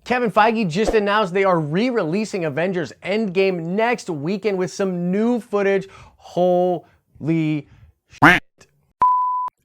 Kevin Feige just announced they are re-releasing Avengers Endgame next weekend with some new footage. Holy shit.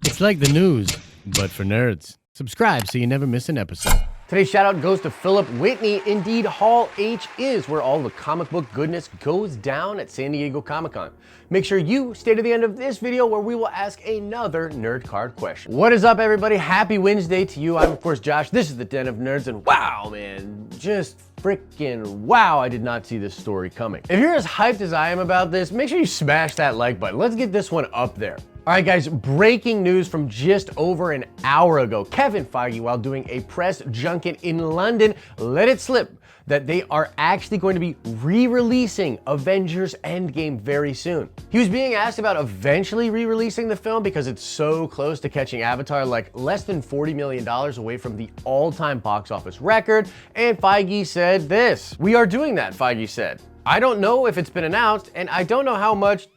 It's like the news, but for nerds. Subscribe so you never miss an episode. Today's shout out goes to Philip Whitney. Indeed, Hall H is where all the comic book goodness goes down at San Diego Comic-Con. Make sure you stay to the end of this video where we will ask another nerd card question. What is up, everybody? Happy Wednesday to you. I'm, of course, Josh. This is the Den of Nerds, and wow, man, just freaking wow, I did not see this story coming. If you're as hyped as I am about this, make sure you smash that like button. Let's get this one up there. All right, guys, breaking news from just over an hour ago. Kevin Feige, while doing a press junket in London, let it slip that they are actually going to be re-releasing Avengers Endgame very soon. He was being asked about eventually re-releasing the film because it's so close to catching Avatar, like less than $40 million away from the all-time box office record, and Feige said this. "We are doing that," Feige said. "I don't know if it's been announced, and I don't know how much ...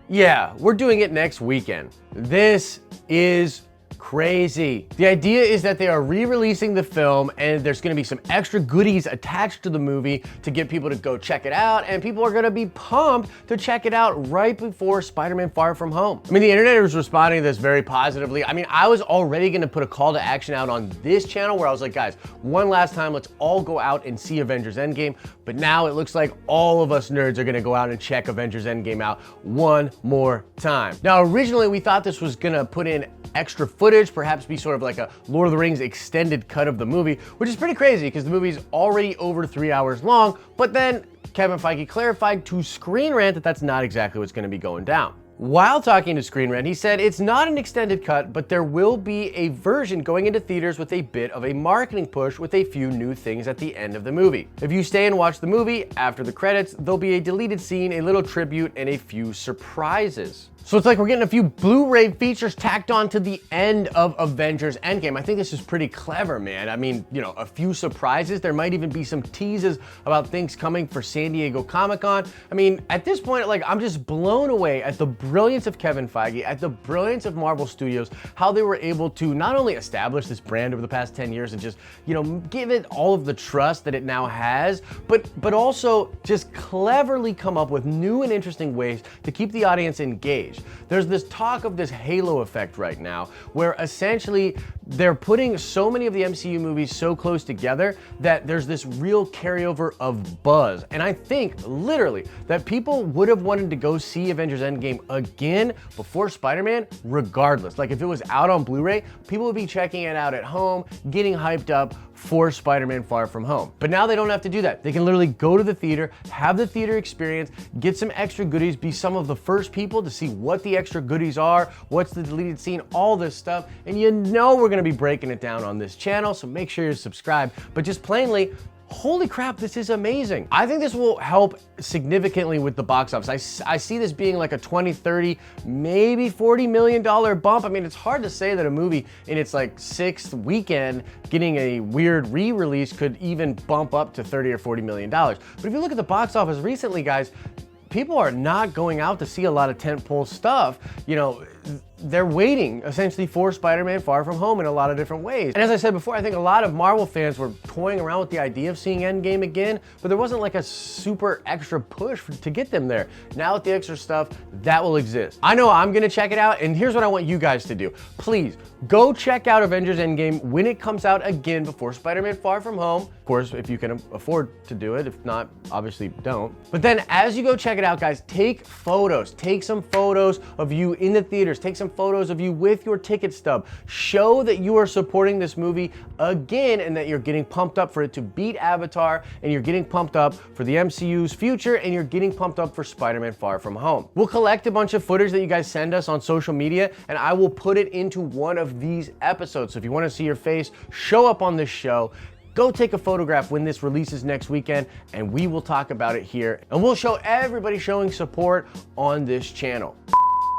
Yeah, we're doing it next weekend." This is crazy. The idea is that they are re-releasing the film and there's gonna be some extra goodies attached to the movie to get people to go check it out, and people are gonna be pumped to check it out right before Spider-Man Far From Home. I mean, the internet was responding to this very positively. I mean, I was already gonna put a call to action out on this channel where I was like, guys, one last time, let's all go out and see Avengers Endgame. But now it looks like all of us nerds are gonna go out and check Avengers Endgame out one more time. Now, originally we thought this was gonna put in extra footage, perhaps be sort of like a Lord of the Rings extended cut of the movie, which is pretty crazy because the movie's already over 3 hours long. But then Kevin Feige clarified to Screen Rant that that's not exactly what's gonna be going down. While talking to Screen Rant, he said it's not an extended cut, but there will be a version going into theaters with a bit of a marketing push with a few new things at the end of the movie. If you stay and watch the movie, after the credits, there'll be a deleted scene, a little tribute, and a few surprises. So it's like we're getting a few Blu-ray features tacked on to the end of Avengers Endgame. I think this is pretty clever, man. I mean, you know, a few surprises. There might even be some teases about things coming for San Diego Comic-Con. I mean, at this point, like, I'm just blown away at the brilliance of Kevin Feige, at the brilliance of Marvel Studios, how they were able to not only establish this brand over the past 10 years and just, you know, give it all of the trust that it now has, but also just cleverly come up with new and interesting ways to keep the audience engaged. There's this talk of this halo effect right now, where essentially they're putting so many of the MCU movies so close together that there's this real carryover of buzz. And I think literally that people would have wanted to go see Avengers Endgame again before Spider-Man regardless. Like if it was out on Blu-ray, people would be checking it out at home, getting hyped up for Spider-Man Far From Home. But now they don't have to do that. They can literally go to the theater, have the theater experience, get some extra goodies, be some of the first people to see what the extra goodies are, what's the deleted scene, all this stuff. And you know we're gonna be breaking it down on this channel, so make sure you're subscribed. But just plainly, holy crap, this is amazing. I think this will help significantly with the box office. I see this being like a 20, 30, maybe $40 million bump. I mean, it's hard to say that a movie in its like 6th weekend getting a weird re-release could even bump up to 30 or $40 million. But if you look at the box office recently, guys, people are not going out to see a lot of tentpole stuff. You know, they're waiting essentially for Spider-Man Far From Home in a lot of different ways. And as I said before, I think a lot of Marvel fans were toying around with the idea of seeing Endgame again, but there wasn't like a super extra push to get them there. Now with the extra stuff, that will exist. I know I'm gonna check it out, and here's what I want you guys to do. Please, go check out Avengers Endgame when it comes out again before Spider-Man Far From Home. Of course, if you can afford to do it. If not, obviously don't. But then as you go check it out, guys, take photos. Take some photos of you in the theaters. Take some photos of you with your ticket stub. Show that you are supporting this movie again and that you're getting pumped up for it to beat Avatar, and you're getting pumped up for the MCU's future, and you're getting pumped up for Spider-Man Far From Home. We'll collect a bunch of footage that you guys send us on social media, and I will put it into one of these episodes. So if you want to see your face show up on this show, go take a photograph when this releases next weekend, and we will talk about it here. And we'll show everybody showing support on this channel.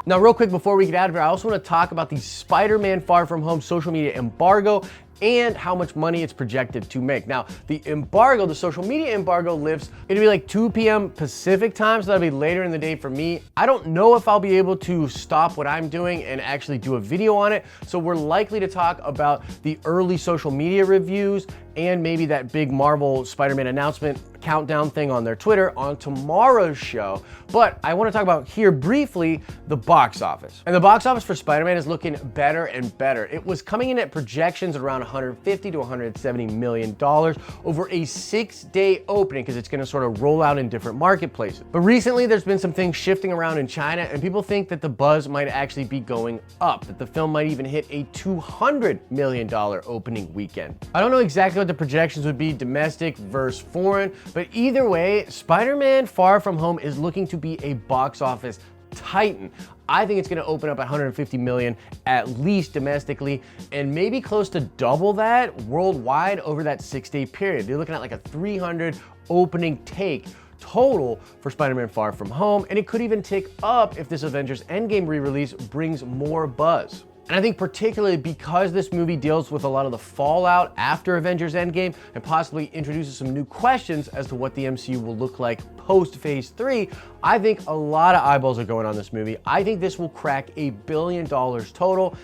Now, real quick before we get out of here, I also want to talk about the Spider-Man Far From Home social media embargo and how much money it's projected to make. Now, the embargo, the social media embargo lifts, it'll be like 2 p.m. Pacific time, so that'll be later in the day for me. I don't know if I'll be able to stop what I'm doing and actually do a video on it, so we're likely to talk about the early social media reviews and maybe that big Marvel Spider-Man announcement countdown thing on their Twitter on tomorrow's show. But I want to talk about here briefly the box office. And the box office for Spider-Man is looking better and better. It was coming in at projections around $150 to $170 million over a 6-day opening, because it's going to sort of roll out in different marketplaces. But recently there's been some things shifting around in China, and people think that the buzz might actually be going up, that the film might even hit a $200 million opening weekend. I don't know exactly what the projections would be domestic versus foreign, but either way, Spider-Man Far From Home is looking to be a box office titan. I think it's going to open up at $150 million at least domestically, and maybe close to double that worldwide over that 6-day period. You're looking at like a 300 opening take total for Spider-Man Far From Home, and it could even tick up if this Avengers Endgame re-release brings more buzz. And I think particularly because this movie deals with a lot of the fallout after Avengers Endgame and possibly introduces some new questions as to what the MCU will look like post Phase 3, I think a lot of eyeballs are going on this movie. I think this will crack $1 billion total.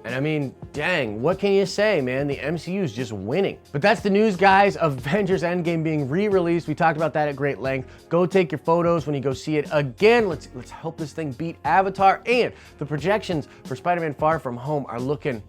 And I mean, dang, what can you say, man? The MCU is just winning. But that's the news, guys. Avengers Endgame being re-released. We talked about that at great length. Go take your photos when you go see it again. Let's help this thing beat Avatar. And the projections for Spider-Man Far From Home are looking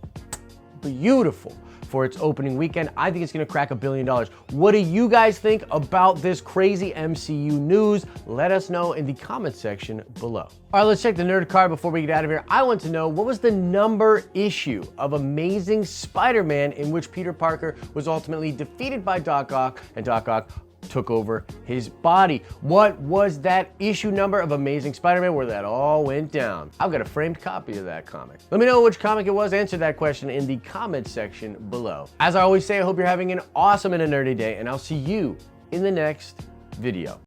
beautiful for its opening weekend. I think it's gonna crack $1 billion. What do you guys think about this crazy MCU news? Let us know in the comment section below. All right, let's check the nerd card before we get out of here. I want to know, what was the number issue of Amazing Spider-Man in which Peter Parker was ultimately defeated by Doc Ock and Doc Ock took over his body? What was that issue number of Amazing Spider-Man where that all went down? I've got a framed copy of that comic. Let me know which comic it was. Answer that question in the comment section below. As I always say, I hope you're having an awesome and a nerdy day, and I'll see you in the next video.